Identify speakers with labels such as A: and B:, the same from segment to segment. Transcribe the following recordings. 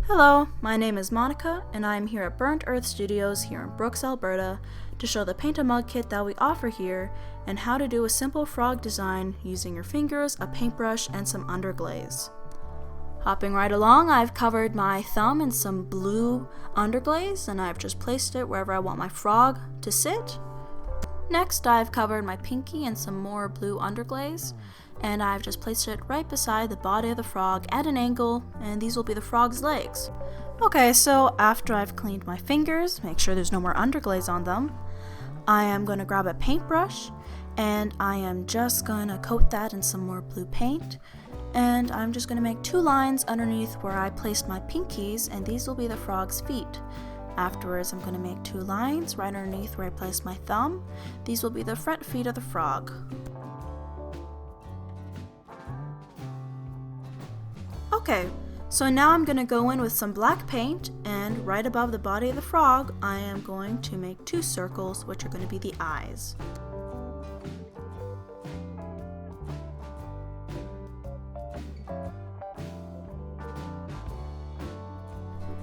A: Hello, my name is Monica, and I am here at Burnt Earth Studios here in Brooks, Alberta, to show the paint a mug kit that we offer here and how to do a simple frog design using your fingers, a paintbrush, and some underglaze. Hopping right along, I've covered my thumb in some blue underglaze, and I've just placed it wherever I want my frog to sit. Next, I've covered my pinky in some more blue underglaze, and I've just placed it right beside the body of the frog at an angle, and these will be the frog's legs. Okay, so after I've cleaned my fingers, make sure there's no more underglaze on them, I am going to grab a paintbrush, and I am just going to coat that in some more blue paint, and I'm just going to make 2 lines underneath where I placed my pinkies, and these will be the frog's feet. Afterwards, I'm going to make 2 lines right underneath where I placed my thumb. These will be the front feet of the frog. Okay, so now I'm going to go in with some black paint, and right above the body of the frog, I am going to make 2 circles, which are going to be the eyes.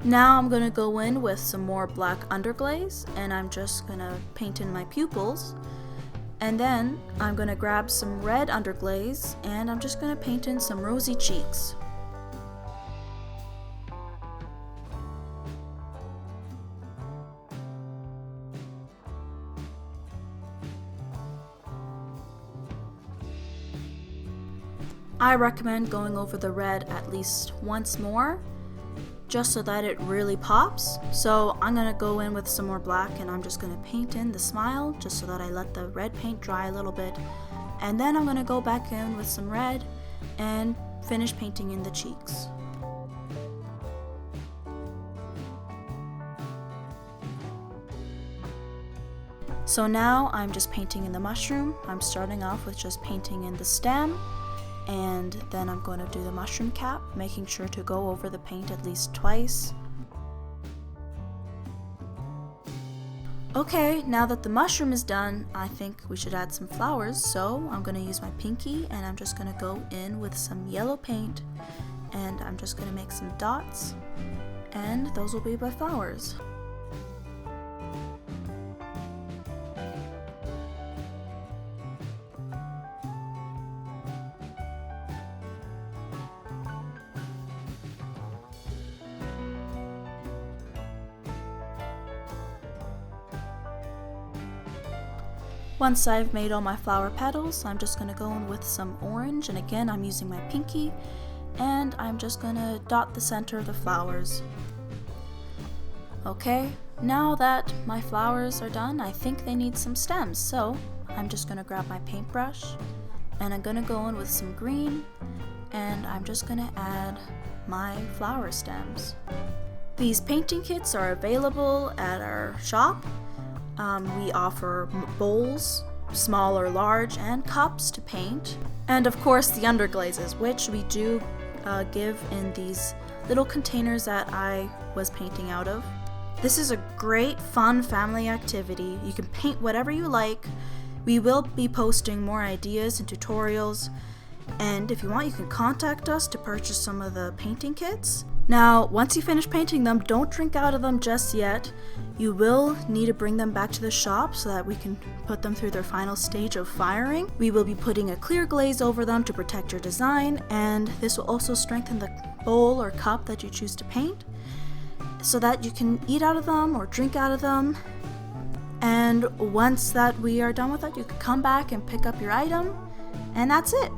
A: Now I'm going to go in with some more black underglaze, and I'm just going to paint in my pupils. And then I'm going to grab some red underglaze, and I'm just going to paint in some rosy cheeks. I recommend going over the red at least once more, just so that it really pops. So I'm going to go in with some more black, and I'm just going to paint in the smile just so that I let the red paint dry a little bit. And then I'm going to go back in with some red and finish painting in the cheeks. So now I'm just painting in the mushroom. I'm starting off with just painting in the stem, and then I'm going to do the mushroom cap, making sure to go over the paint at least twice. Okay, now that the mushroom is done, I think we should add some flowers, so I'm going to use my pinky, and I'm just going to go in with some yellow paint, and I'm just going to make some dots, and those will be my flowers. Once I've made all my flower petals, I'm just going to go in with some orange, and again I'm using my pinky, and I'm just going to dot the center of the flowers. Okay, now that my flowers are done, I think they need some stems, so I'm just going to grab my paintbrush, and I'm going to go in with some green, and I'm just going to add my flower stems. These painting kits are available at our shop. We offer bowls, small or large, and cups to paint. And of course the underglazes, which we do give in these little containers that I was painting out of. This is a great fun family activity. You can paint whatever you like. We will be posting more ideas and tutorials, and if you want, you can contact us to purchase some of the painting kits. Now, once you finish painting them, don't drink out of them just yet. You will need to bring them back to the shop so that we can put them through their final stage of firing. We will be putting a clear glaze over them to protect your design, and this will also strengthen the bowl or cup that you choose to paint so that you can eat out of them or drink out of them. And once that we are done with that, you can come back and pick up your item, and that's it.